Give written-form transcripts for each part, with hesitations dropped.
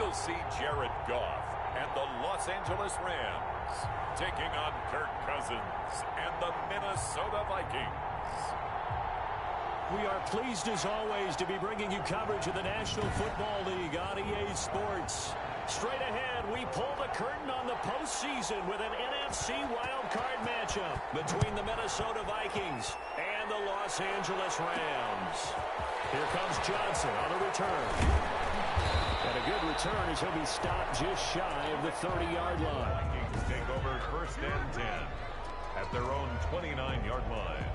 we'll see Jared Goff and the Los Angeles Rams taking on Kirk Cousins and the Minnesota Vikings. We are pleased as always to be bringing you coverage of the National Football League on EA Sports. Straight ahead, we pull the curtain on the postseason with an NFC wildcard matchup between the Minnesota Vikings and the Los Angeles Rams. Here comes Johnson on the return. And a good return as he'll be stopped just shy of the 30-yard line. Vikings take over 1st and 10 at their own 29-yard line.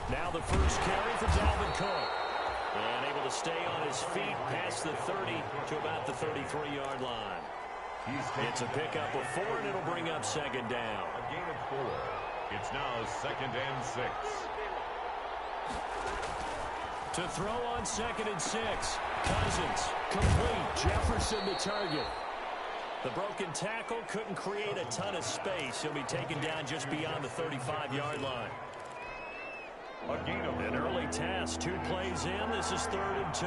Now the first carry for Dalvin Cook. And able to stay on his feet past the 30 to about the 33-yard line. It's a pickup of 4, and it'll bring up 2nd down. A gain of 4. It's now 2nd and 6. To throw on 2nd and 6. Cousins, complete. Jefferson the target. The broken tackle couldn't create a ton of space. He'll be taken down just beyond the 35-yard line. A gain of an early task. 2 plays in. This is 3rd and 2.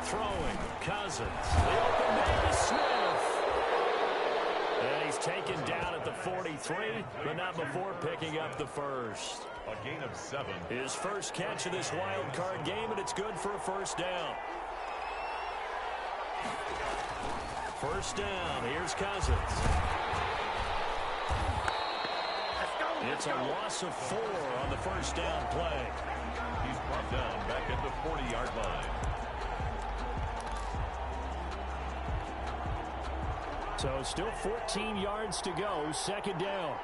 Throwing. Cousins. The open man is Smith. And he's taken down at the 43, but not before picking up the first. A gain of 7. His first catch of this wild card game, and it's good for a 1st down. 1st down. Here's Cousins. It's a loss of 4 on the 1st down play. He's brought down back at the 40-yard line. So still 14 yards to go. 2nd down.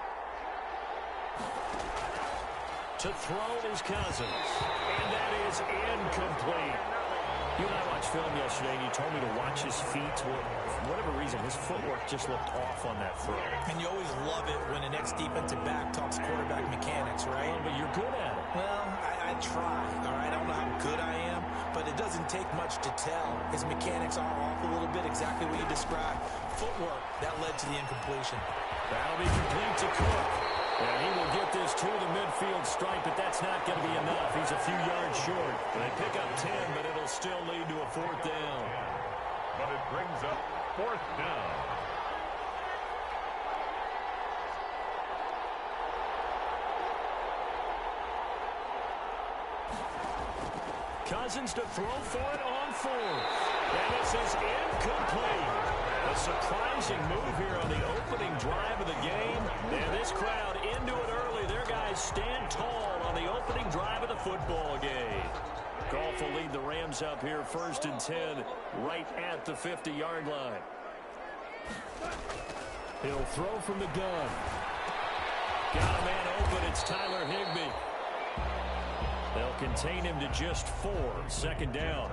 To throw is Cousins. And that is incomplete. You and I watched film yesterday, and you told me to watch his feet. For whatever reason, his footwork just looked off on that throw. And you always love it when the next defensive back talks quarterback mechanics, right? Well, but you're good at it. Well, I try, all right? I don't know how good I am, but it doesn't take much to tell. His mechanics are off a little bit, exactly what you described. Footwork, that led to the incompletion. That'll be complete to Cook. And he will get this to the midfield stripe, but that's not going to be enough. He's a few yards short. They pick up 10, but it'll still lead to a 4th down. But it brings up 4th down. Cousins to throw for it on 4th. And this is incomplete. A surprising move here on the opening drive of the game. And this crowd into it early. Their guys stand tall on the opening drive of the football game. Goff will lead the Rams up here 1st and 10 right at the 50-yard line. He'll throw from the gun. Got a man open. It's Tyler Higbee. They'll contain him to just 4. 2nd down.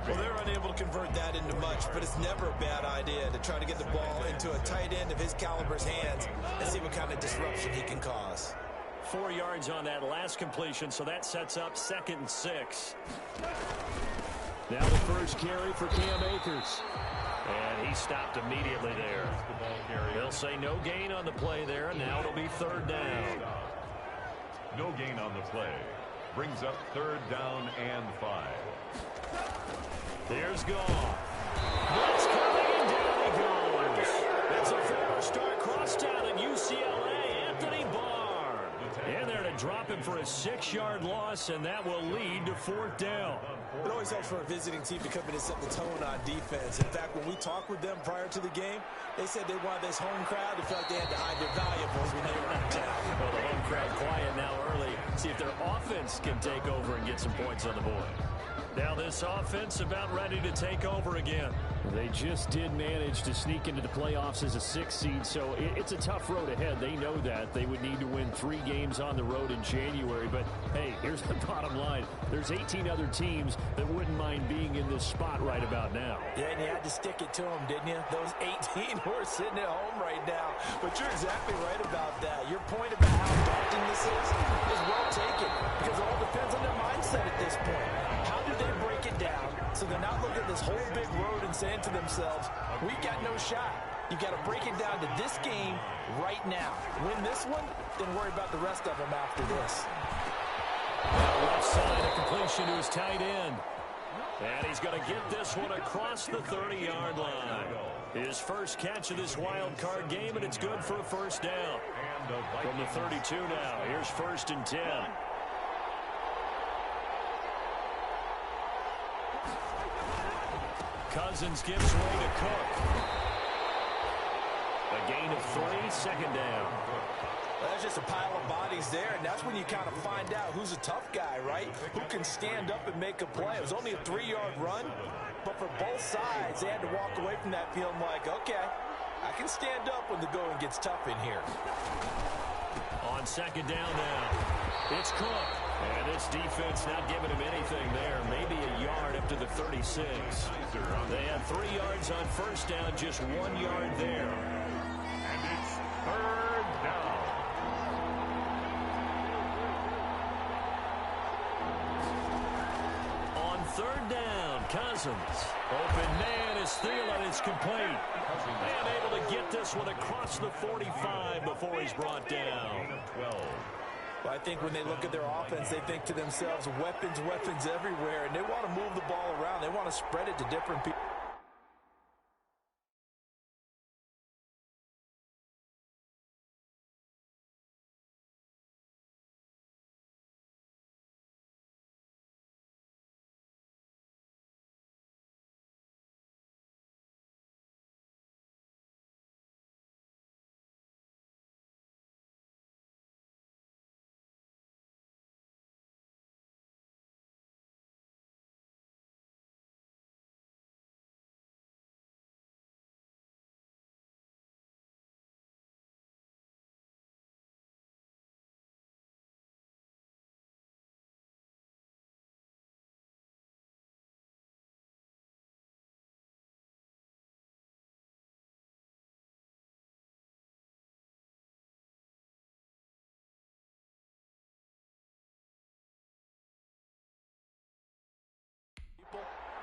Well, they're unable to convert that into much, but it's never a bad idea to try to get the ball into a tight end of his caliber's hands and see what kind of disruption he can cause. 4 yards on that last completion, so that sets up 2nd and 6. Now the first carry for Cam Akers. And he stopped immediately there. They'll say no gain on the play there, and now it'll be 3rd down. No gain on the play. Brings up 3rd down and 5. There's Goff. Blitz coming, and down he goes. It's a 4-star crosstown at UCLA. Anthony Barr. In there to drop him for a 6-yard loss, and that will lead to 4th down. It always helps for a visiting team to come in and set the tone on defense. In fact, when we talked with them prior to the game, they said they wanted this home crowd to feel like they had to hide their valuables when they were in town. Well, the home crowd quiet now early. See if their offense can take over and get some points on the board. Now this offense about ready to take over again. They just did manage to sneak into the playoffs as a 6th seed, so it's a tough road ahead. They know that. They would need to win 3 games on the road in January. But, hey, here's the bottom line. There's 18 other teams that wouldn't mind being in this spot right about now. Yeah, and you had to stick it to them, didn't you? Those 18 who are sitting at home right now. But you're exactly right about that. Your point about how daunting this is well taken, because it all depends on their mindset at this point. How do they break it down so they're not looking at this whole big road and saying to themselves, we got no shot. You got to break it down to this game right now. Win this one, then worry about the rest of them after this. Left side, a completion to his tight end. And he's going to get this one across the 30-yard line. His first catch of this wild card game, and it's good for a first down. From the 32 now, here's 1st and 10. Cousins gives way to Cook. A gain of 3, 2nd down. That's just a pile of bodies there, and that's when you kind of find out who's a tough guy, right? Who can stand up and make a play. It was only a 3-yard run, but for both sides, they had to walk away from that feeling like, okay, I can stand up when the going gets tough in here. On 2nd down now, it's Cook. And this defense not giving him anything there. Maybe a yard up to the 36. They had 3 yards on 1st down, just 1 yard there. And it's 3rd down. On 3rd down, Cousins. Open man is Thielen. It's complete. And able to get this one across the 45 before he's brought down. 12. Well, I think when they look at their offense, they think to themselves, weapons, weapons everywhere, and they want to move the ball around. They want to spread it to different people.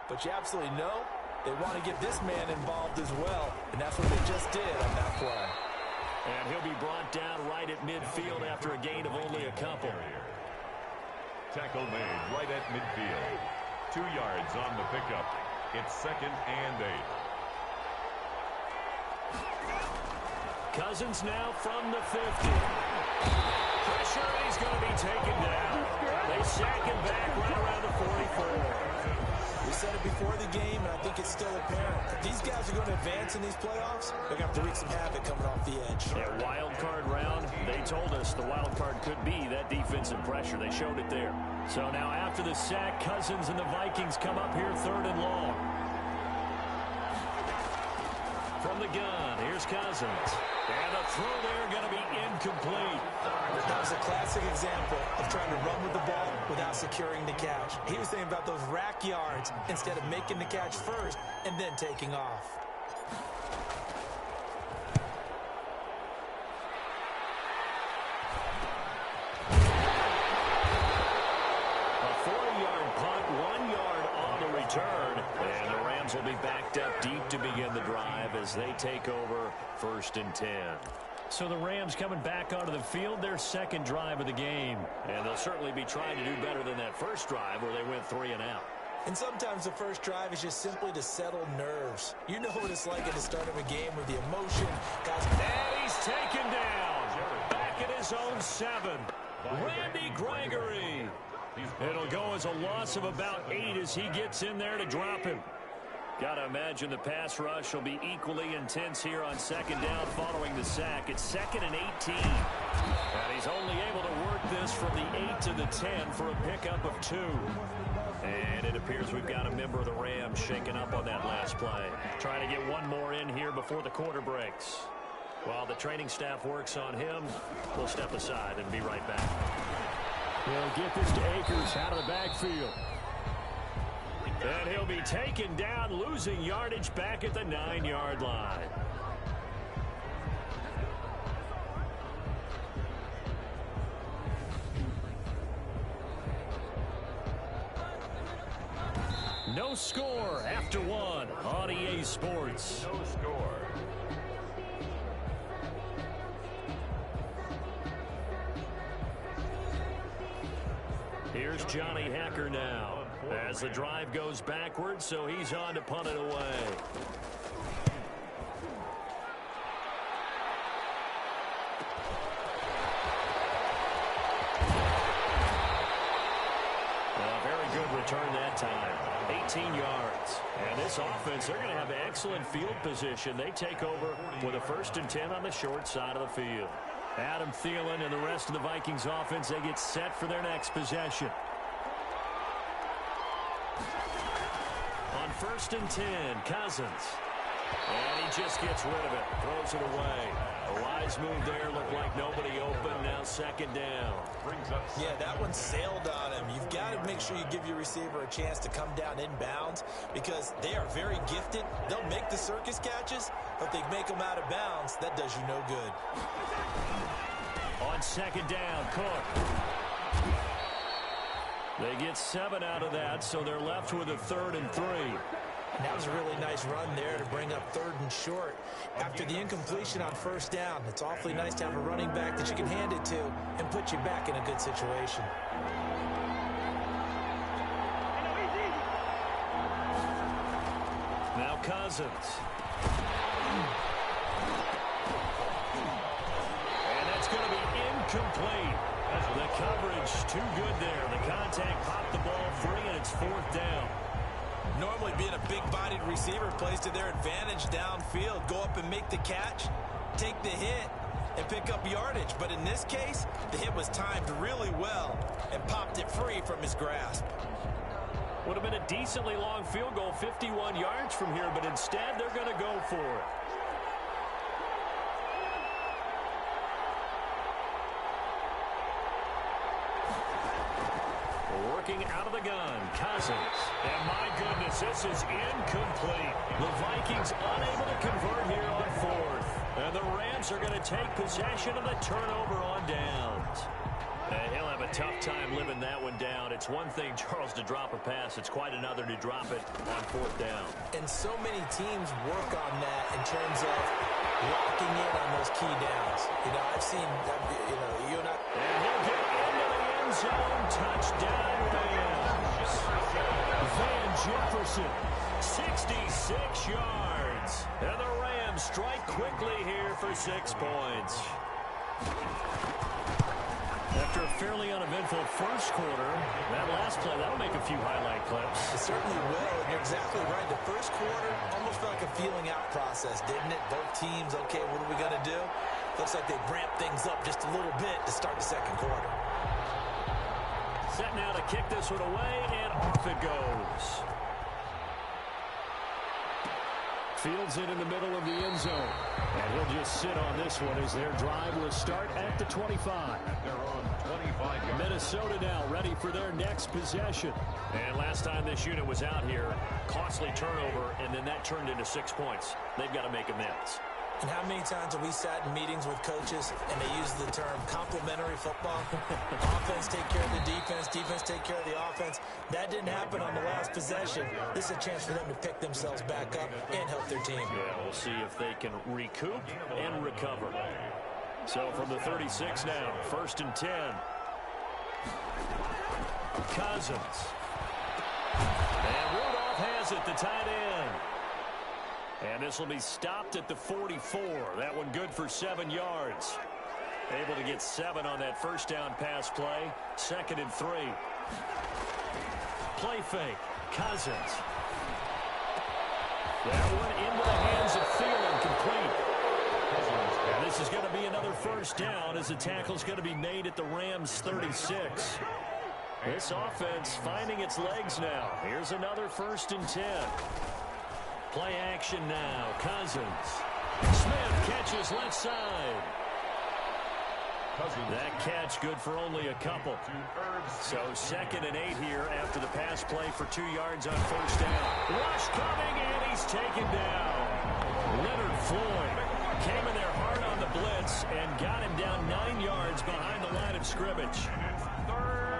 But you absolutely know they want to get this man involved as well, and that's what they just did on that play. And he'll be brought down right at midfield after a gain of only a couple. Tackle made right at midfield. 2 yards on the pickup. It's 2nd and 8. Cousins now from the 50. Pressure, and he's going to be taken down. They sack him back right around the 44. We said it before the game, and I think it's still apparent. If these guys are going to advance in these playoffs, they're going to have to wreak some havoc coming off the edge. Yeah, wild card round, they told us the wild card could be that defensive pressure. They showed it there. So now after the sack, Cousins and the Vikings come up here 3rd and long. From the gun, here's Cousins. And the throw there going to be incomplete. That was a classic example of trying to run with the ball without securing the catch. He was thinking about those rack yards instead of making the catch first and then taking off. A 40-yard punt, 1 yard on the return. And the Rams will be backed up deep to begin the drive as they take over 1st and 10. So the Rams coming back onto the field, their 2nd drive of the game. And they'll certainly be trying to do better than that first drive where they went 3 and out. And sometimes the first drive is just simply to settle nerves. You know what it's like at the start of a game with the emotion. Guys, and he's taken down. Back at his own 7. Randy Gregory. It'll go as a loss of about 8 as he gets in there to drop him. Got to imagine the pass rush will be equally intense here on second down following the sack. It's 2nd and 18. And he's only able to work this from the 8 to the 10 for a pickup of 2. And it appears we've got a member of the Rams shaken up on that last play. Trying to get one more in here before the quarter breaks. While the training staff works on him, we'll step aside and be right back. He'll get this to Akers out of the backfield. And he'll be taken down, losing yardage back at the 9-yard line. No score after 1 on EA Sports. No score. Here's Johnny Hacker now as the drive goes backwards, so he's on to punt it away. A very good return that time. 18 yards. And this offense, they're going to have excellent field position. They take over with a 1st and 10 on the short side of the field. Adam Thielen and the rest of the Vikings offense, they get set for their next possession. On 1st and 10, Cousins. And he just gets rid of it, throws it away. A wise move there, looked like nobody open, now 2nd down. Yeah, that one sailed on him. You've got to make sure you give your receiver a chance to come down inbounds because they are very gifted. They'll make the circus catches, but if they make them out of bounds, that does you no good. On 2nd down, Cook. They get 7 out of that, so they're left with a 3rd and 3. And that was a really nice run there to bring up 3rd and short. After the incompletion on 1st down, it's awfully nice to have a running back that you can hand it to and put you back in a good situation. Now Cousins. And that's going to be incomplete. The coverage too good there. The contact popped the ball free, and it's 4th down. Normally being a big-bodied receiver plays to their advantage downfield. Go up and make the catch, take the hit, and pick up yardage. But in this case, the hit was timed really well and popped it free from his grasp. Would have been a decently long field goal, 51 yards from here, but instead they're going to go for it. Working out of the gun, Cousins. And my goodness, this is incomplete. The Vikings unable to convert here on 4th. And the Rams are going to take possession of the turnover on downs. And he'll have a tough time living that one down. It's one thing, Charles, to drop a pass. It's quite another to drop it on 4th down. And so many teams work on that in terms of locking in on those key downs. You know, I've seen, you and I. And he'll get into the end zone. Touchdown, Rams. Van Jefferson, 66 yards. And the Rams strike quickly here for 6 points. After a fairly uneventful first quarter, that last play, that'll make a few highlight clips. It certainly will, and you're exactly right. The first quarter almost felt like a feeling-out process, didn't it? Both teams, okay, what are we going to do? Looks like they ramped things up just a little bit to start the second quarter. Set now to kick this one away, and off it goes. Fields it in the middle of the end zone. And he'll just sit on this one as their drive will start at the 25. They're on 25. Minnesota now ready for their next possession. And last time this unit was out here, costly turnover, and then that turned into 6 points. They've got to make amends. And how many times have we sat in meetings with coaches and they use the term complementary football? Offense take care of the defense, defense take care of the offense. That didn't happen on the last possession. This is a chance for them to pick themselves back up and help their team. Yeah, we'll see if they can recoup and recover. So from the 36 now, 1st and 10. Cousins. And Rudolph has it, the tight end. And this will be stopped at the 44. That one good for 7 yards. Able to get 7 on that first down pass play. 2nd and 3. Play fake. Cousins. That one into the hands of Thielen, complete. And this is going to be another first down as the tackle's going to be made at the Rams' 36. This offense finding its legs now. Here's another 1st and 10. Play action now. Cousins. Smith catches left side. That catch good for only a couple. So 2nd and 8 here after the pass play for 2 yards on 1st down. Rush coming, and he's taken down. Leonard Floyd came in there hard on the blitz and got him down 9 yards behind the line of scrimmage.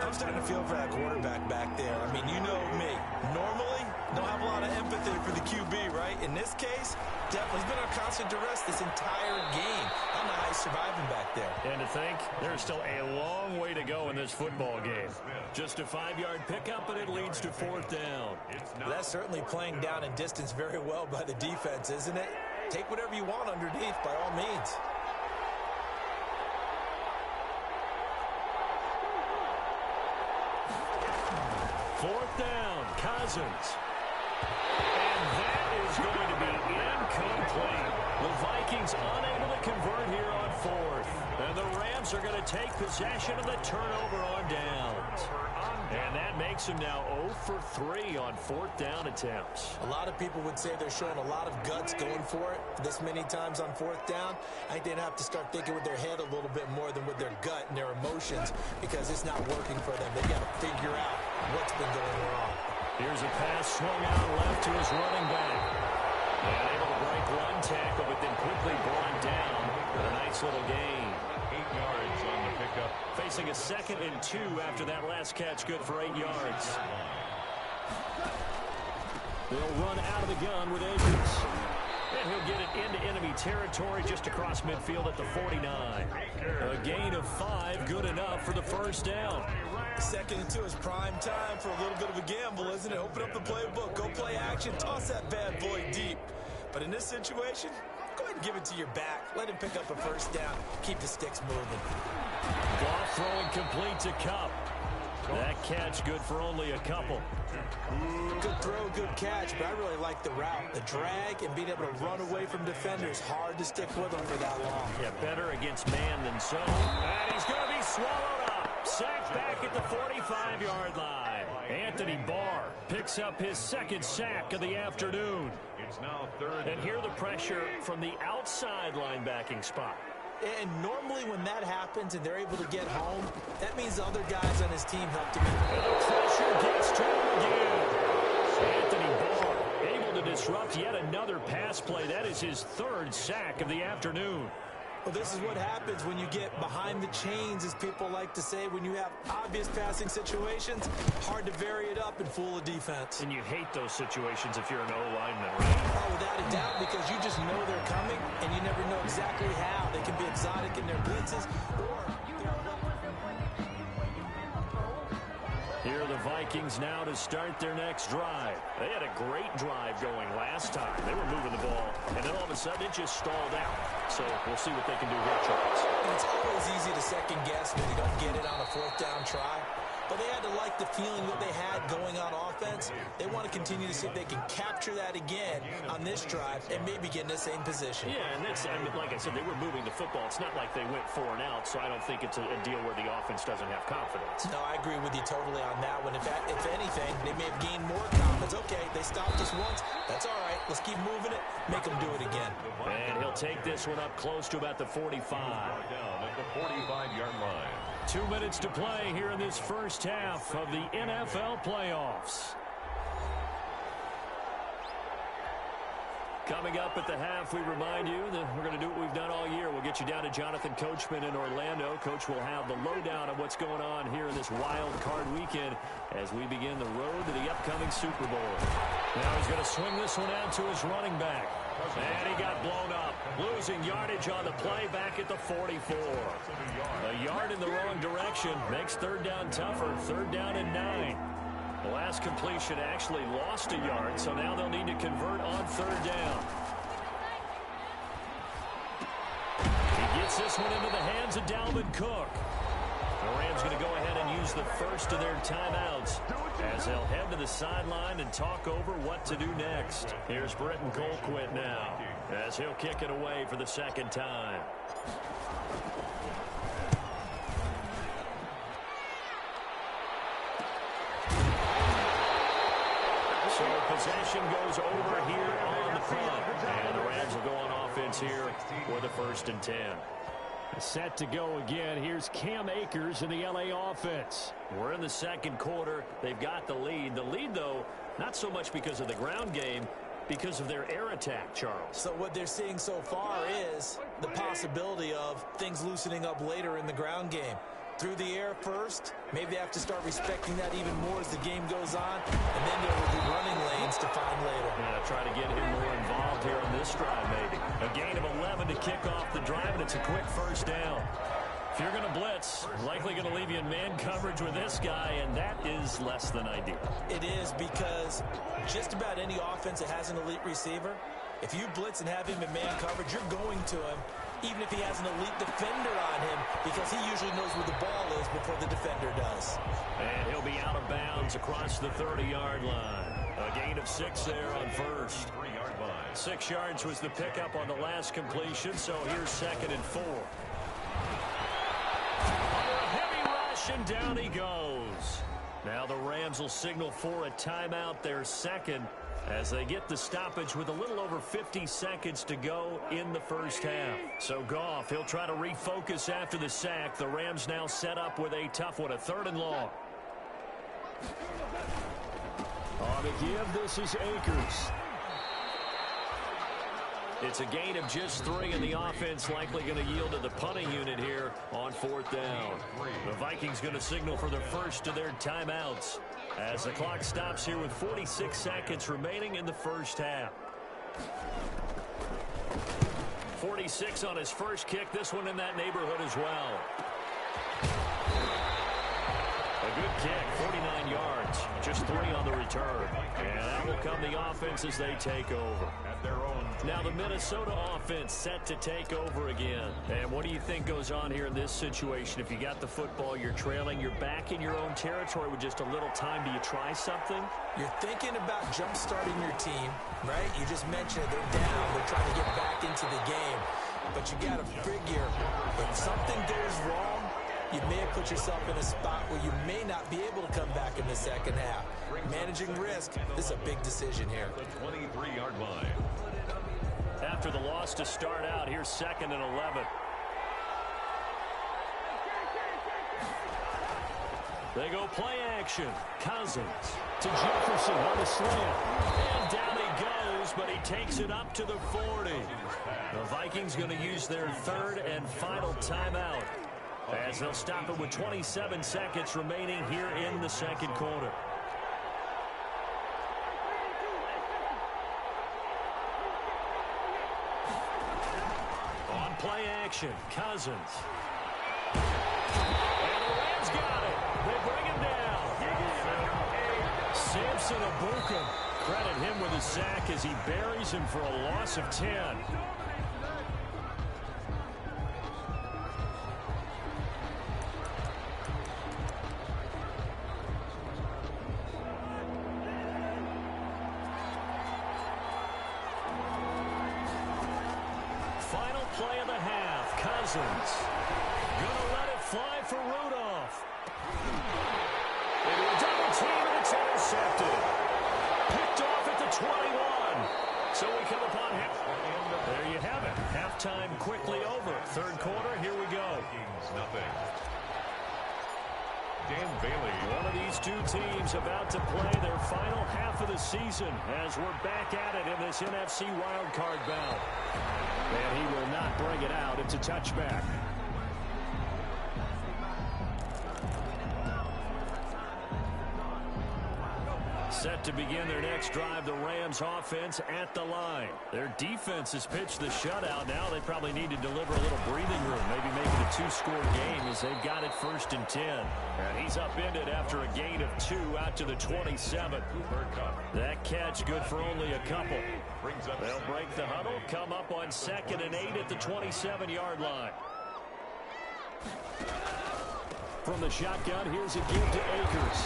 I'm starting to feel for that quarterback back there. I mean, you know me. Normally, don't have a lot of empathy for the QB, right? In this case, definitely he's been on constant duress this entire game. I don't know how he's surviving back there. And to think, there's still a long way to go in this football game. Just a 5-yard pickup, and it leads to 4th down. Well, that's certainly playing down in distance very well by the defense, isn't it? Take whatever you want underneath, by all means. Fourth down, Cousins. And that is going to be incomplete. The Vikings unable to convert here on 4th. And the Rams are going to take possession of the turnover on downs. And that makes them now 0 for 3 on 4th down attempts. A lot of people would say they're showing a lot of guts going for it this many times on 4th down. I think they'd have to start thinking with their head a little bit more than with their gut and their emotions because it's not working for them. They've got to figure out what's been going wrong. Here's a pass swung out left to his running back. And able to break one tackle, but then quickly brought down with a nice little gain. 8 yards on the pickup. Facing a 2nd and 2 after that last catch, good for 8 yards. They'll run out of the gun with Akers. And he'll get it into enemy territory just across midfield at the 49. A gain of 5, good enough for the 1st down. 2nd and 2 is prime time for a little bit of a gamble, isn't it? Open up the playbook, go play action, toss that bad boy deep. But in this situation, go ahead and give it to your back. Let him pick up a 1st down. Keep the sticks moving. Goff throwing complete to Kupp. That catch good for only a couple. Good throw, good catch, but I really like the route. The drag and being able to run away from defenders. Hard to stick with them for that long. Yeah, better against man than zone. And he's going to be swallowed up. Sacked back at the 45-yard line. Anthony Barr picks up his 2nd sack of the afternoon. It's now 3rd. And hear the pressure from the outside linebacking spot. And normally when that happens and they're able to get home, that means the other guys on his team helped him. And the pressure gets to him again. Anthony Barr able to disrupt yet another pass play. That is his 3rd sack of the afternoon. Well, this is what happens when you get behind the chains, as people like to say. When you have obvious passing situations, hard to vary it up and fool a defense. And you hate those situations if you're an O-lineman, right? Oh, without a doubt, because you just know they're coming, and you never know exactly how. They can be exotic in their blitzes, or... Here are the Vikings now to start their next drive. They had a great drive going last time. They were moving the ball, and then all of a sudden it just stalled out. So we'll see what they can do here, Charles. It's always easy to second guess when you don't get it on a 4th down try. But they had to like the feeling that they had going on offense. They want to continue to see if they can capture that again on this drive and maybe get in the same position. Yeah, and that's, I mean, like I said, they were moving the football. It's not like they went 4 and out, so I don't think it's a deal where the offense doesn't have confidence. No, I agree with you totally on that one. If anything, they may have gained more confidence. Okay, they stopped us once. That's all right. Let's keep moving it. Make them do it again. And he'll take this one up close to about the 45. Down at the 45-yard line. 2 minutes to play here in this first half of the NFL playoffs. Coming up at the half, we remind you that we're going to do what we've done all year. We'll get you down to Jonathan Coachman in Orlando. Coach will have the lowdown of what's going on here in this wild card weekend as we begin the road to the upcoming Super Bowl. Now he's going to swing this one out to his running back. And he got blown up, losing yardage on the play back at the 44. A yard in the wrong direction makes 3rd down tougher. 3rd down and 9. The last completion actually lost a yard, so now they'll need to convert on 3rd down. He gets this one into the hands of Dalvin Cook. The Rams going to go ahead and use the first of their timeouts as they'll head to the sideline and talk over what to do next. Here's Britton Colquitt now as he'll kick it away for the second time. So possession goes over here on the punt. And the Rams will go on offense here for the 1st and 10. Set to go again. Here's Cam Akers in the LA offense. We're in the second quarter. They've got the lead. The lead, though, not so much because of the ground game, because of their air attack, Charles. So what they're seeing so far is the possibility of things loosening up later in the ground game. Through the air first, maybe they have to start respecting that even more as the game goes on, and then there will be running lanes to find later. Yeah, try to get him more involved here on this drive, maybe. A gain of 11 to kick off the drive, and it's a quick first down. If you're going to blitz, likely going to leave you in man coverage with this guy, and that is less than ideal. It is, because just about any offense that has an elite receiver, if you blitz and have him in man coverage, you're going to him, even if he has an elite defender on him, because he usually knows where the ball is before the defender does. And he'll be out of bounds across the 30-yard line. A gain of 6 there on first. 6 yards was the pickup on the last completion, so here's 2nd and 4. Under a heavy rush, and down he goes. Now the Rams will signal for a timeout, their second, as they get the stoppage with a little over 50 seconds to go in the first half. So Goff, he'll try to refocus after the sack. The Rams now set up with a tough one, a 3rd and long. On the give, this is Akers. It's a gain of just 3, and the offense likely going to yield to the punting unit here on 4th down. The Vikings going to signal for the first of their timeouts as the clock stops here with 46 seconds remaining in the first half. 46 on his first kick. This one in that neighborhood as well. A good kick, 49 yards, just 3 on the return. And that will come the offense as they take over. At their own. Now the Minnesota offense set to take over again. And what do you think goes on here in this situation? If you got the football, you're trailing, you're back in your own territory with just a little time. Do you try something? You're thinking about jump-starting your team, right? You just mentioned they're down. They're trying to get back into the game. But you got to figure, if something goes wrong, you may have put yourself in a spot where you may not be able to come back in the second half. Managing risk, this is a big decision here. The 23-yard line. After the loss to start out, here's 2nd and 11. They go play action. Cousins To Jefferson on the slant. and down he goes, but he takes it up to the 40. The Vikings going to use their 3rd and final timeout, as they'll stop it with 27 seconds remaining here in the second quarter. On play action, Cousins. And the Rams got it. They bring him down. Samson Abuka. Credit him with a sack as he buries him for a loss of 10. Final play of the half. Cousins gonna let it fly for Rudolph. Into a double team, and it's intercepted. Picked off at the 21. So we come upon him. There you have it. Halftime quickly over. 3rd quarter, here we go. Nothing. Dan Bailey. One of these two teams about to play their final half of the season as we're back at it in this NFC wildcard bout. And he will not bring it out. It's a touchback. Set to begin their next drive, the Rams offense at the line. Their defense has pitched the shutout. Now they probably need to deliver a little breathing room, maybe make it a 2-score game as they've got it 1st and 10. And he's upended after a gain of 2 out to the 27. That catch good for only a couple. They'll break the huddle, come up on 2nd and 8 at the 27-yard line. From the shotgun, here's a give to Akers.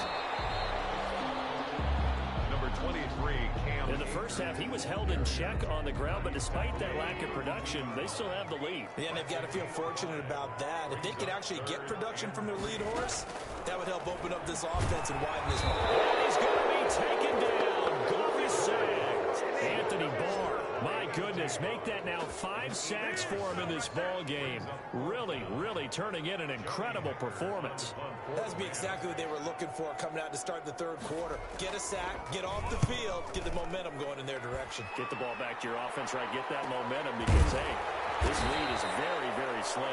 Number 23, Cam. In the first half, he was held in check on the ground, but despite that lack of production, they still have the lead. Yeah, and they've got to feel fortunate about that. If they could actually get production from their lead horse, that would help open up this offense and widen this margin. And he's going to be taken down. Goff is sacked. Anthony Barr, my goodness, make that now 5 sacks for him in this ball game. Really, really turning in an incredible performance. That's exactly what they were looking for coming out to start the third quarter. Get a sack, get off the field, get the momentum going in their direction. Get the ball back to your offense, right? Get that momentum because, hey, this lead is very, very slim.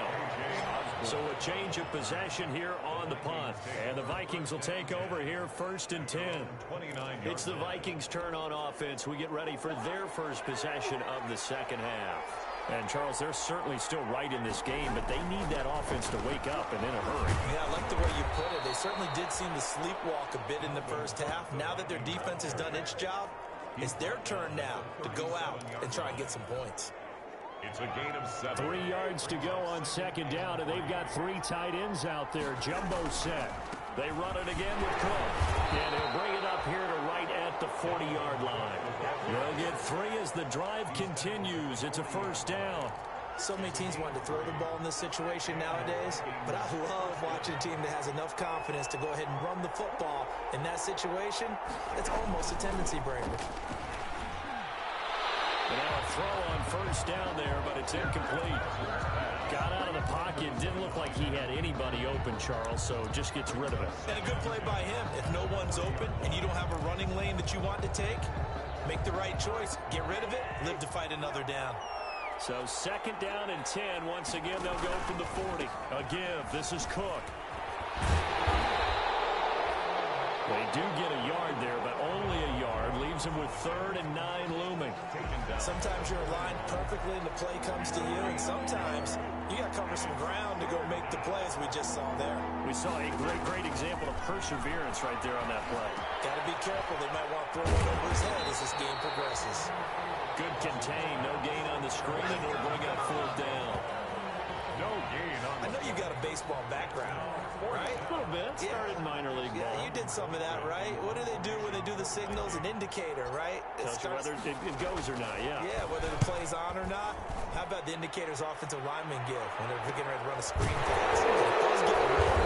So a change of possession here on the punt. And the Vikings will take over here 1st and 10. It's the Vikings' turn on offense. We get ready for their first possession of the second half. And, Charles, they're certainly still right in this game, but they need that offense to wake up and in a hurry. Yeah, I like the way you put it. They certainly did seem to sleepwalk a bit in the first half. Now that their defense has done its job, it's their turn now to go out and try and get some points. It's a gain of 7. 3 yards to go on second down, and they've got 3 tight ends out there. Jumbo set. They run it again with Cook. And he'll bring it up here to right at the 40-yard line. They'll get 3 as the drive continues. It's a first down. So many teams want to throw the ball in this situation nowadays, but I love watching a team that has enough confidence to go ahead and run the football in that situation. It's almost a tendency breaker. And now a throw on first down there, but it's incomplete. Got out of the pocket. Didn't look like he had anybody open, Charles, so just gets rid of it. And a good play by him. If no one's open and you don't have a running lane that you want to take, make the right choice. Get rid of it. Live to fight another down. So 2nd down and 10. Once again, they'll go from the 40. A give. This is Cook. They do get a yard there, but only a yard. Leaves him with 3rd and 9 looming. Sometimes you're aligned perfectly and the play comes to you, and sometimes you got to cover some ground to go make the play, as we just saw there. We saw a great example of perseverance right there on that play. Got to be careful. They might want to throw it over his head as this game progresses. Good contain. No gain on the screen, and it'll bring up 4th down. No gain on I know you've got a baseball background, right? A little bit. Started minor league ball. Yeah, you did some of that, right? What do they do when they do the signals? An indicator, right? Tells you whether it goes or not, yeah. Yeah, whether the play's on or not. How about the indicators offensive linemen give when they're getting ready to run a screen pass? Those get red.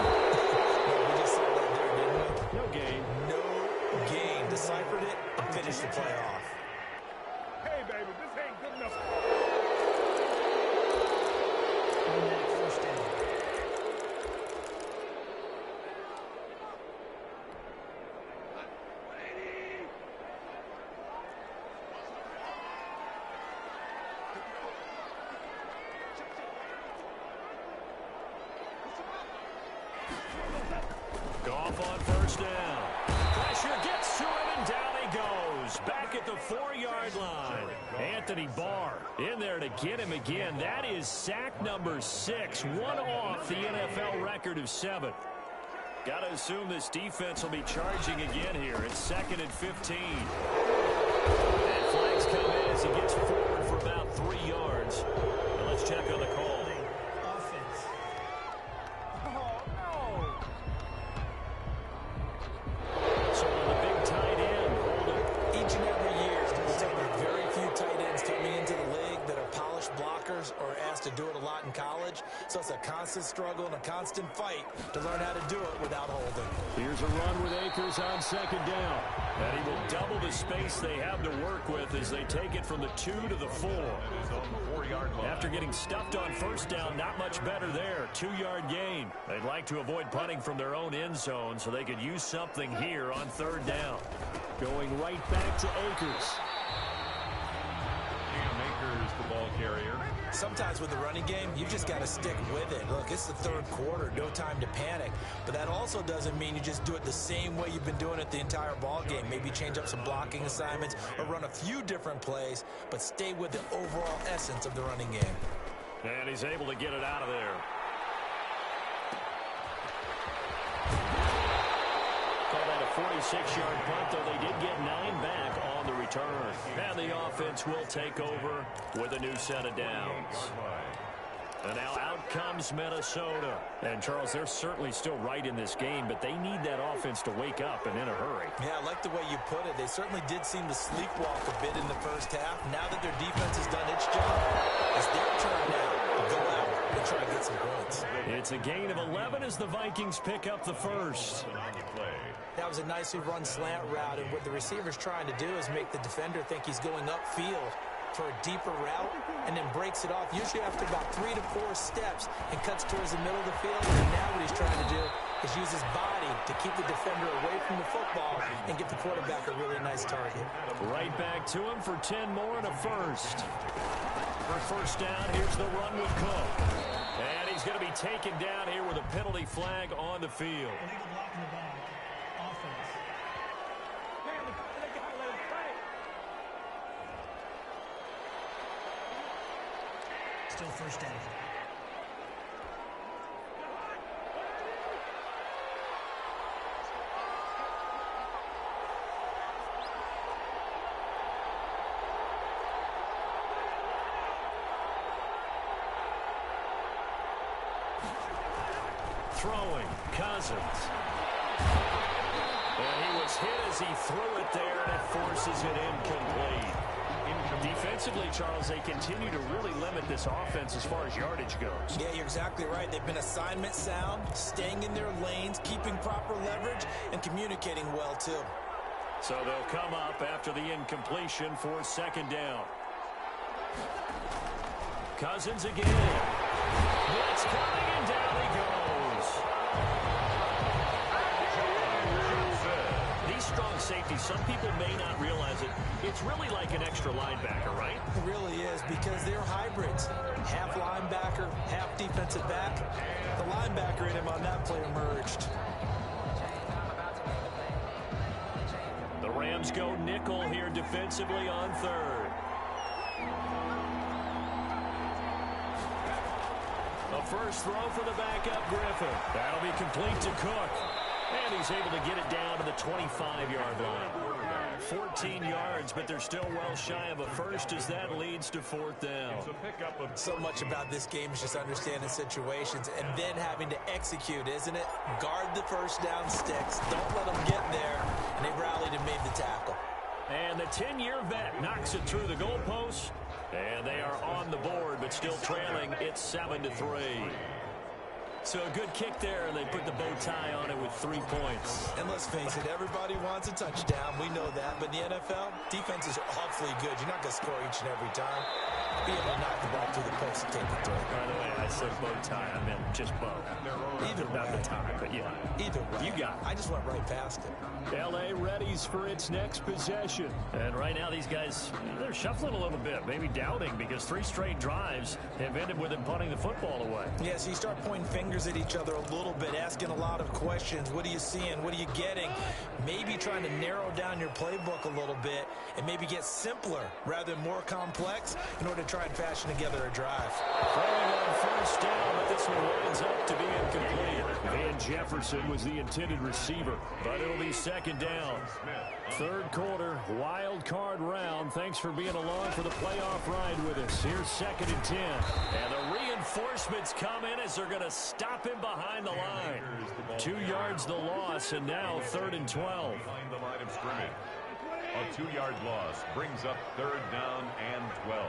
We just saw that there, didn't we? No gain. No gain. Deciphered it and finished the play off. Hey, baby, this ain't good enough. First down. Goff on first down. Pressure gets to him, and down he goes. Back at the 4-yard line. Anthony Barr in there to get him again. That is sack number 6. One off the NFL record of 7. Got to assume this defense will be charging again here. It's 2nd and 15. And flags come in as he gets forward for about 3 yards. Now let's check on the call. Offense. So on the big tight end, holding. Each and every year, we'll take very few tight ends coming into the league that are polished blockers or asked to do it a lot in college. So it's a constant struggle and a constant fight to learn how to do it without holding. Here's a run with Akers on 2nd down. And he will double the space they have to work with as they take it from the 2 to the 4. After getting stuffed on first down, not much better there. 2-yard gain. They'd like to avoid punting from their own end zone so they could use something here on 3rd down. Going right back to Akers. Cam Akers, the ball carrier. Sometimes with the running game, you just got to stick with it. Look, it's the 3rd quarter, no time to panic. But that also doesn't mean you just do it the same way you've been doing it the entire ball game. Maybe change up some blocking assignments or run a few different plays, but stay with the overall essence of the running game. And he's able to get it out of there. Call that a 46-yard punt, though they did get 9 back on the return. And the offense will take over with a new set of downs. And now out comes Minnesota. And, Charles, they're certainly still right in this game, but they need that offense to wake up and in a hurry. Yeah, I like the way you put it. They certainly did seem to sleepwalk a bit in the first half. Now that their defense has done its job, it's their turn now to go out and try to get some points. It's a gain of 11 as the Vikings pick up the first. That was a nicely run slant route, and what the receiver's trying to do is make the defender think he's going upfield for a deeper route, and then breaks it off, usually after about 3 to 4 steps, and cuts towards the middle of the field. And now what he's trying to do is use his body to keep the defender away from the football and get the quarterback a really nice target. Right back to him for 10 more and a first. For first down, here's the run with Cook. And he's going to be taken down here with a penalty flag on the field. Still first down. Throwing, Cousins. And he was hit as he threw it there, and it forces it incomplete. Defensively, Charles, they continue to really limit this offense as far as yardage goes. Yeah, you're exactly right. They've been assignment sound, staying in their lanes, keeping proper leverage, and communicating well, too. So they'll come up after the incompletion for second down. Cousins again. Blitz coming, and down he goes. These strong safeties, some people may not realize it. It's really like an extra linebacker, right? It really is, because they're hybrids. Half linebacker, half defensive back. The linebacker in him on that play emerged. The Rams go nickel here defensively on third. A first throw for the backup Griffin. That'll be complete to Cook. And he's able to get it down to the 25-yard line. 14 yards, but they're still well shy of a first as that leads to fourth down. So much about this game is just understanding situations and then having to execute, isn't it? Guard the first down sticks. Don't let them get there. And they rallied and made the tackle. And the 10-year vet knocks it through the goalpost. And they are on the board, but still trailing. It's 7-3. So a good kick there, and they put the bow tie on it with 3 points. And let's face it, everybody wants a touchdown. We know that. But in the NFL, defense is awfully good. You're not going to score each and every time. Be able to knock the ball through the post and take it through. By the way, I said bow tie. I meant just bow. Either Not way. the tie, but yeah. Either way. You got it. I just went right past it. L.A. readies for its next possession. And right now these guys, they're shuffling a little bit, maybe doubting, because 3 straight drives have ended with them punting the football away. Yeah, so you start pointing fingers at each other a little bit, asking a lot of questions. What are you seeing? What are you getting? Maybe trying to narrow down your playbook a little bit and maybe get simpler rather than more complex in order to try and fashion together a drive. Throwing on first down, but this one winds up to be incomplete. Van Jefferson was the intended receiver, but it'll be second down. Third quarter, wild card round. Thanks for being along for the playoff ride with us. Here's second and 10. And the reinforcements come in as they're going to stop him behind the line. 2 yards the loss, and now third and 12. Behind the line of scrimmage. A 2-yard loss brings up third down and 12.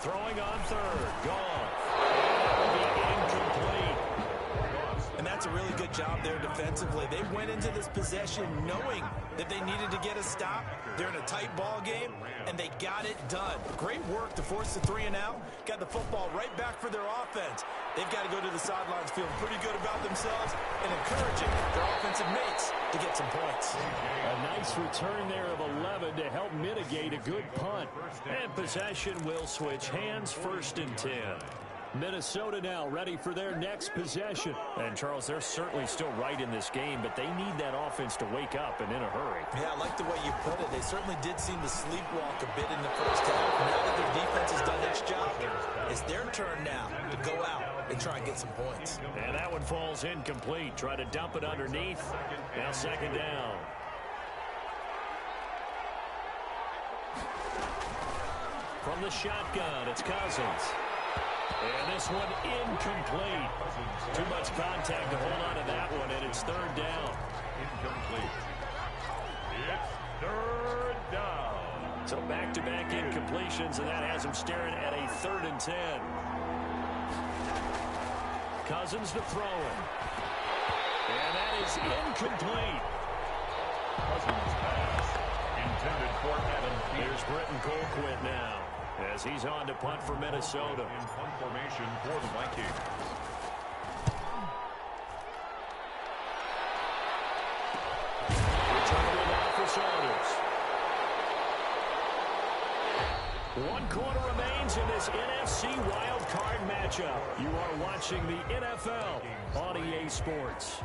Throwing on third. Gone. That'll be incomplete. And that's a really good job there defensively. They went into this possession knowing that they needed to get a stop. They're in a tight ball game, and they got it done. Great work to force the 3 and out. Got the football right back for their offense. They've got to go to the sidelines feeling pretty good about themselves and encouraging their offensive mates to get some points. A nice return there of 11 to help mitigate a good punt. And possession will switch hands, first and 10. Minnesota now ready for their next possession. And, Charles, they're certainly still right in this game, but they need that offense to wake up and in a hurry. Yeah, I like the way you put it. They certainly did seem to sleepwalk a bit in the first half. Now that their defense has done its job, it's their turn now to go out and try and get some points. And that one falls incomplete. Try to dump it underneath. Now second down. From the shotgun, it's Cousins. And this one incomplete. Too much contact to hold on to that one, and it's third down. Incomplete. It's third down. So back-to-back incompletions, and that has him staring at a 3rd and 10. Cousins to throw him. And that is incomplete. Cousins pass. Intended for Adam Thielen. Here's Britton Colquitt now, as he's on to punt for Minnesota. In punt formation for the Vikings. Return to the office orders. 1 quarter remains in this NFC WildCard matchup. You are watching the NFL on EA Sports.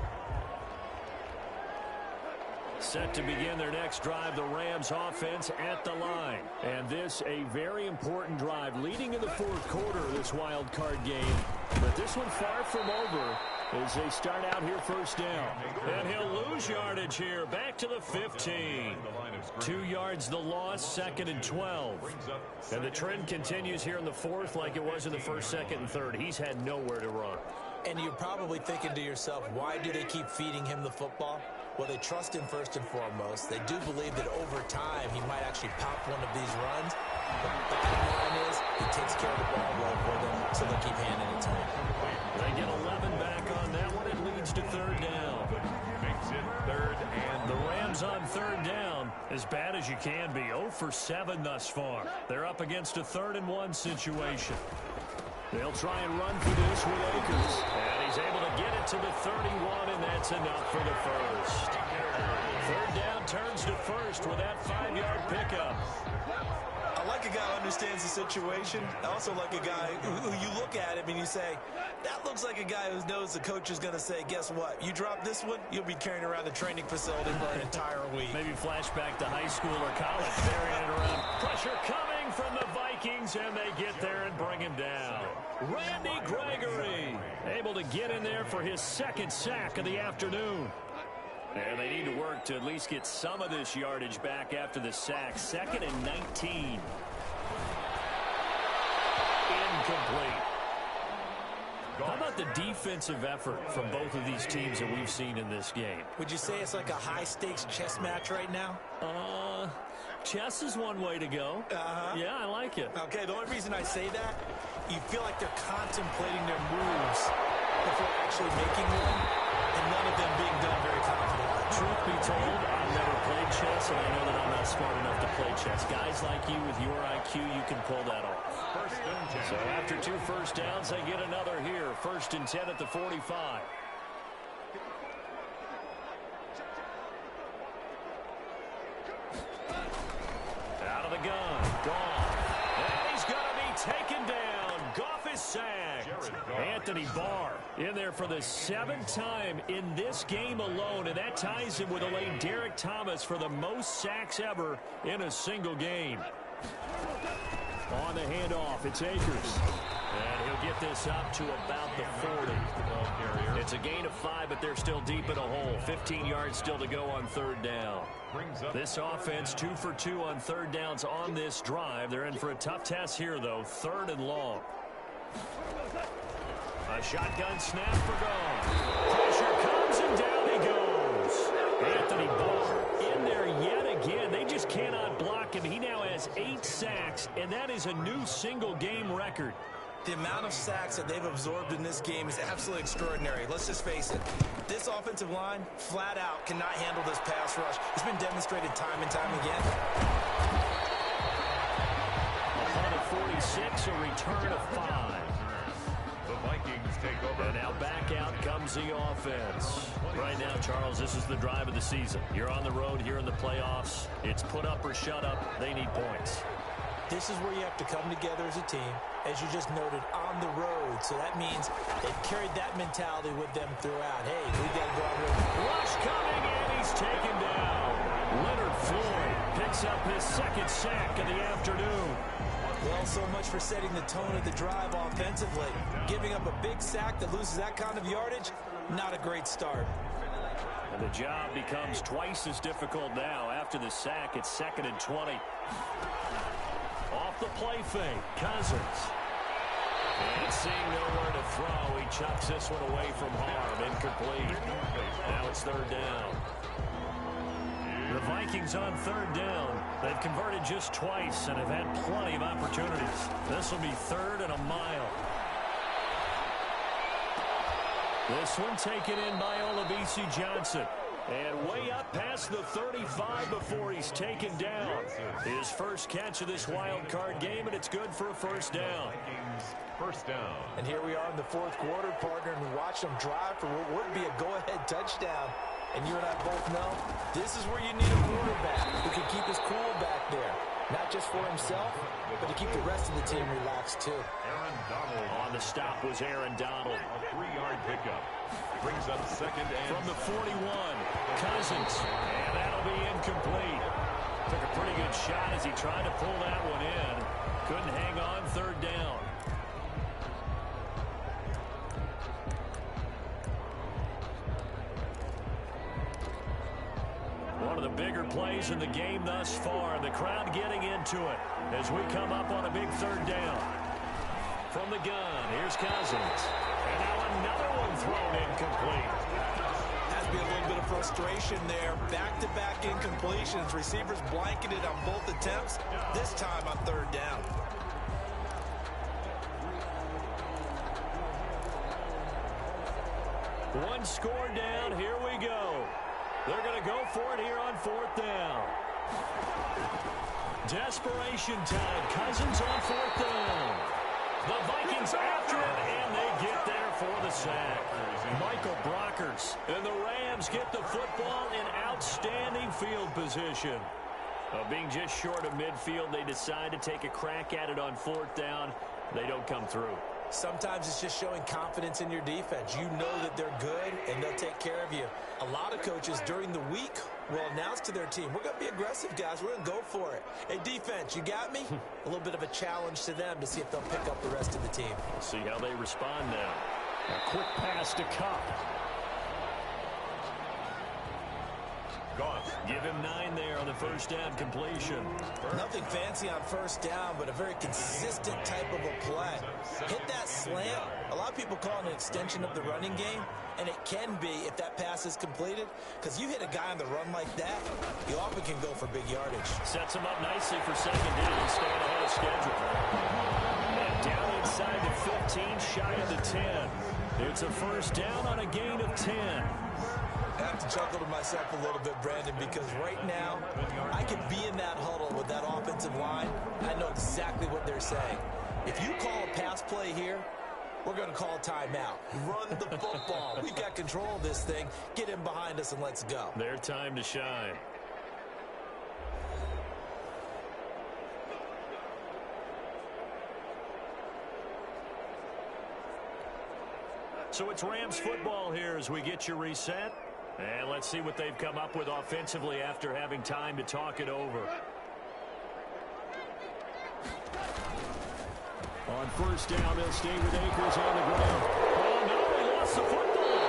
Set to begin their next drive, the Rams offense at the line. And this a very important drive leading in the 4th quarter of this wild card game. But this one far from over as they start out here first down. And he'll lose yardage here. Back to the 15. 2 yards the loss, 2nd and 12. And the trend continues here in the 4th like it was in the 1st, 2nd, and 3rd. He's had nowhere to run. And you're probably thinking to yourself, why do they keep feeding him the football? Well, they trust him first and foremost. They do believe that over time he might actually pop one of these runs. But the bottom line is he takes care of the ball well for them, so they'll keep handing it to him. They get 11 back on that one. It leads to 3rd down. Makes it 3rd and the Rams on 3rd down, as bad as you can be. 0 for 7 thus far. They're up against a 3rd and 1 situation. They'll try and run for this with Akers. And he's able to get it to the 31, and that's enough for the first. 3rd down turns to first with that 5-yard pickup. I like a guy who understands the situation. I also like a guy who you look at him and you say, that looks like a guy who knows the coach is going to say, guess what? You drop this one, you'll be carrying around the training facility for an entire week. Maybe flashback to high school or college. Carrying it around. Pressure coming from the Vikings, and they get there and bring him down. Randy Gregory able to get in there for his 2nd sack of the afternoon. And they need to work to at least get some of this yardage back after the sack. 2nd and 19. Incomplete. How about the defensive effort from both of these teams that we've seen in this game? Would you say it's like a high-stakes chess match right now? Chess is one way to go. Yeah, I like it. Okay, the only reason I say that, you feel like they're contemplating their moves before actually making one, and none of them being done very confidently. Truth be told, I've never played chess, and I know that I'm not smart enough to play chess. Guys like you with your IQ, you can pull that off. So after 2 first downs, they get another here. 1st and 10 at the 45. Out of the gun. Goff. And he's going to be taken down. Goff is sacked. Anthony Barr in there for the 7th time in this game alone, and that ties him with the late Derek Thomas for the most sacks ever in a single game. On the handoff, it's Akers. And he'll get this up to about the 40. It's a gain of 5, but they're still deep in a hole. 15 yards still to go on 3rd down. This offense 2 for 2 on 3rd downs on this drive. They're in for a tough test here, though. 3rd and long. A shotgun snap for Goff. Pressure comes, and down he goes. Anthony Barr in there yet again. They just cannot block him. He now has 8 sacks, and that is a new single-game record. The amount of sacks that they've absorbed in this game is absolutely extraordinary. Let's just face it. This offensive line, flat out, cannot handle this pass rush. It's been demonstrated time and time again. On a 46, a return of 5. The Vikings take over. And now back out comes the offense. Right now, Charles, this is the drive of the season. You're on the road here in the playoffs. It's put up or shut up. They need points. This is where you have to come together as a team, as you just noted, on the road. So that means they've carried that mentality with them throughout. Hey, we got to go out here. Rush coming, and he's taken down. Leonard Floyd picks up his 2nd sack of the afternoon. Well, so much for setting the tone of the drive offensively. Giving up a big sack that loses that kind of yardage, not a great start. And the job becomes twice as difficult now. After the sack, it's 2nd and 20. Off the play fake, Cousins. And seeing nowhere to throw, he chucks this one away from harm. Incomplete. Now it's third down. The Vikings on third down. They've converted just twice and have had plenty of opportunities. This will be third and a mile. This one taken in by Olabisi Johnson. And way up past the 35 before he's taken down. His first catch of this wild card game, and it's good for a first down. First down. And here we are in the fourth quarter, partner, and we watch them drive for what would be a go-ahead touchdown. And you and I both know this is where you need a quarterback who can keep his cool back there. Not just for himself, but to keep the rest of the team relaxed, too. Aaron Donald. On the stop was Aaron Donald. A 3-yard pickup. Brings up second and from the 41, Cousins. And that'll be incomplete. Took a pretty good shot as he tried to pull that one in. Couldn't hang on third down. One of the bigger plays in the game thus far. The crowd getting into it as we come up on a big third down. From the gun, here's Cousins. And now another one thrown incomplete. Has to be a little bit of frustration there. Back-to-back incompletions. Receivers blanketed on both attempts, this time on third down. One score down. Here we go. They're going to go for it here on fourth down. Desperation time. Cousins on fourth down. The Vikings after it, and they get there for the sack. Michael Brockers. And the Rams get the football in outstanding field position. Being just short of midfield, they decide to take a crack at it on fourth down. They don't come through. Sometimes it's just showing confidence in your defense. You know that they're good, and they'll take care of you. A lot of coaches during the week will announce to their team, we're going to be aggressive, guys. We're going to go for it. Hey, defense, you got me? A little bit of a challenge to them to see if they'll pick up the rest of the team. We'll see how they respond now. A quick pass to Cup. Goff. Give him 9 there on the first down completion. Nothing fancy on first down, but a very consistent type of a play. Hit that slant. A lot of people call it an extension of the running game, and it can be if that pass is completed, because you hit a guy on the run like that, you often can go for big yardage. Sets him up nicely for second down, staying ahead of schedule. And down inside the 15, shy of the 10. It's a first down on a gain of 10. I have to chuckle to myself a little bit, Brandon, because right now I can be in that huddle with that offensive line. I know exactly what they're saying. If you call a pass play here, we're going to call a timeout. Run the football. We've got control of this thing. Get him behind us and let's go. Their time to shine. So it's Rams football here as we get you reset. And let's see what they've come up with offensively after having time to talk it over. On first down, they'll stay with Akers on the ground. Oh, no, he lost the football.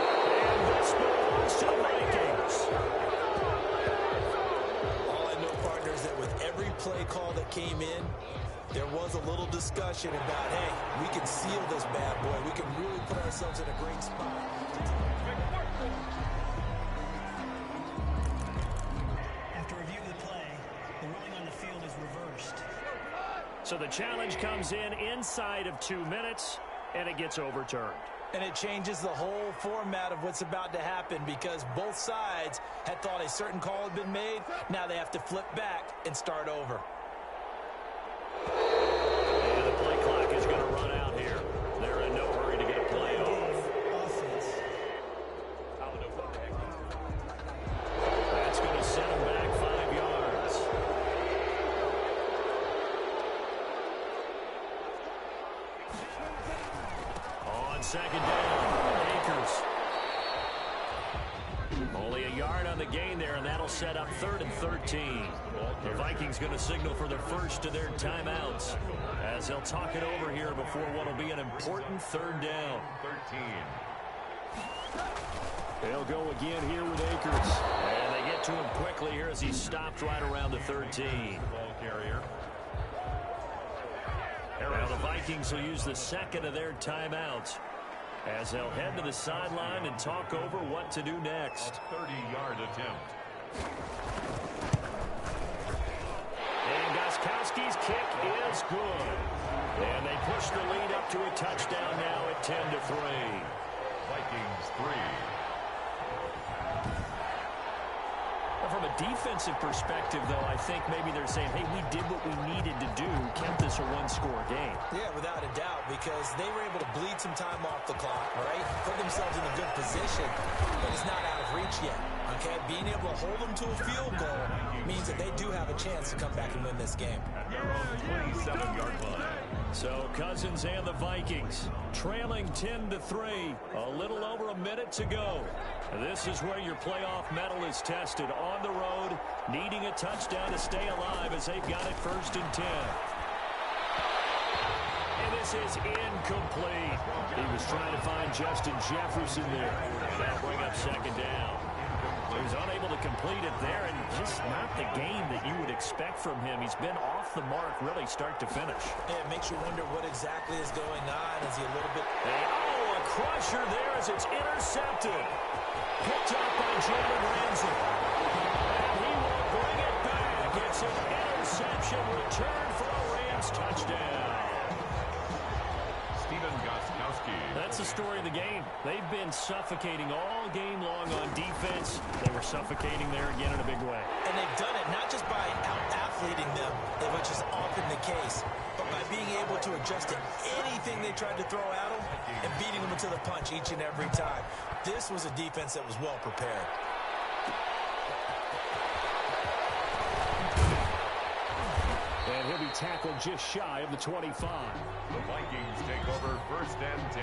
And this belongs to the Vikings. All I know, partner, is that with every play call that came in, there was a little discussion about, hey, we can seal this bad boy. We can really put ourselves in a great spot. After review of the play, the ruling on the field is reversed. So the challenge comes in inside of 2 minutes, and it gets overturned. And it changes the whole format of what's about to happen because both sides had thought a certain call had been made. Now they have to flip back and start over. And the play clock is going to run out here. They're in no hurry to get a play off. That's going to set them back 5 yards. On second down, Akers. Only a yard on the gain there, and that'll set up 3rd and 13. The Vikings going to signal for the first of their timeouts as they'll talk it over here before what will be an important 3rd down. 13. They'll go again here with Akers. And they get to him quickly here as he stopped right around the 13. Ball carrier. Vikings will use the second of their timeouts as they'll head to the sideline and talk over what to do next. A 30-yard attempt. And Gostkowski's kick is good. And they push the lead up to a touchdown now at 10-3. Vikings 3. From a defensive perspective, though, I think maybe they're saying, hey, we did what we needed to do, kept this a one-score game. Yeah, without a doubt, because they were able to bleed some time off the clock, right? Put themselves in a good position, but it's not out of reach yet, okay? Being able to hold them to a field goal means that they do have a chance to come back and win this game. At their own 27-yard line. So Cousins and the Vikings trailing 10-3, a little over a minute to go. This is where your playoff medal is tested on the road, needing a touchdown to stay alive as they've got it 1st and 10. And this is incomplete. He was trying to find Justin Jefferson there. That'll bring up 2nd down. He was unable to complete it there, and just not the game that you would expect from him. He's been off the mark really start to finish. Yeah, it makes you wonder what exactly is going on. Is he a little bit... Oh, a crusher there as it's intercepted. Picked up by Jalen Ramsey. And he will bring it back. It's an interception return for a Rams touchdown. That's the story of the game. They've been suffocating all game long on defense. They were suffocating there again in a big way. And they've done it not just by out-athleting them, which is often the case, but by being able to adjust to anything they tried to throw at them and beating them to the punch each and every time. This was a defense that was well prepared. And he'll be tackled just shy of the 25. The Vikings take over 1st and 10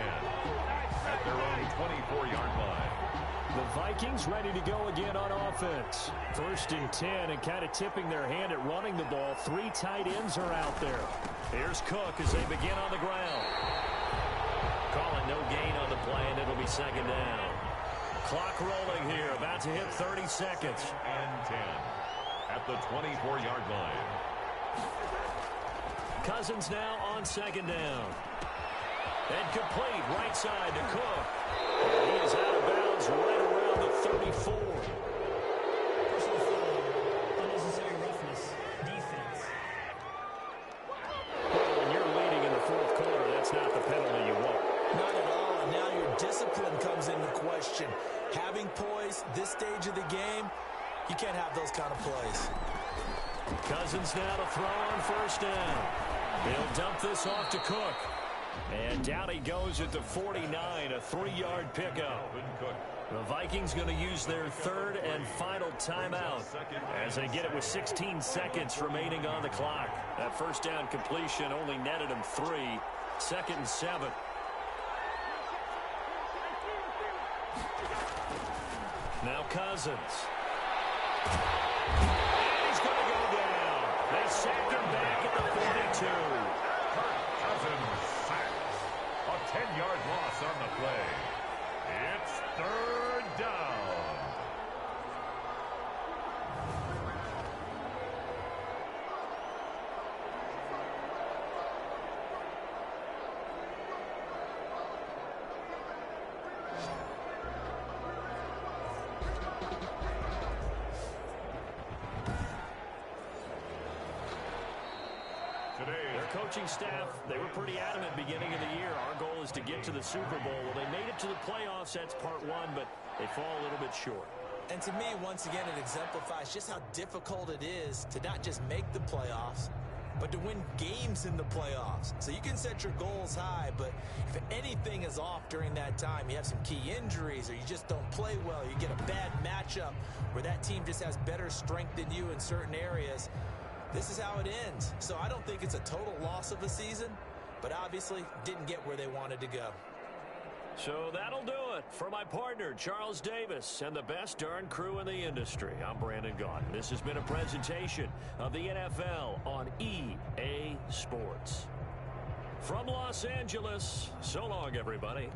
at their own 24-yard line. The Vikings ready to go again on offense. 1st and 10 and kind of tipping their hand at running the ball. 3 tight ends are out there. Here's Cook as they begin on the ground. Calling no gain on the play, and it'll be 2nd down. Clock rolling here, about to hit 30 seconds. And 10 at the 24-yard line. Cousins now on 2nd down. And complete right side to Cook. And he is out of bounds right around the 34. Personal foul, unnecessary roughness, defense. Well, when you're leading in the 4th quarter, that's not the penalty you want. Not at all, and now your discipline comes into question. Having poise this stage of the game, you can't have those kind of plays. Cousins now to throw on 1st down. He'll dump this off to Cook. And down he goes at the 49, a 3-yard pickup. The Vikings going to use their 3rd and final timeout as they get it with 16 seconds remaining on the clock. That 1st down completion only netted them 3. 2nd and 7. Now Cousins. And he's going to go down. They sack him back at the 42. Cousins sacks. A 10-yard loss on the play. It's 3rd down. Coaching staff, they were pretty adamant beginning of the year. Our goal is to get to the Super Bowl. Well, they made it to the playoffs. That's part 1, but they fall a little bit short. And to me, once again, it exemplifies just how difficult it is to not just make the playoffs, but to win games in the playoffs. So you can set your goals high, but if anything is off during that time, you have some key injuries or you just don't play well, you get a bad matchup where that team just has better strength than you in certain areas, this is how it ends. So I don't think it's a total loss of a season, but obviously didn't get where they wanted to go. So that'll do it for my partner, Charles Davis, and the best darn crew in the industry. I'm Brandon Gaudin. This has been a presentation of the NFL on EA Sports. From Los Angeles, so long, everybody.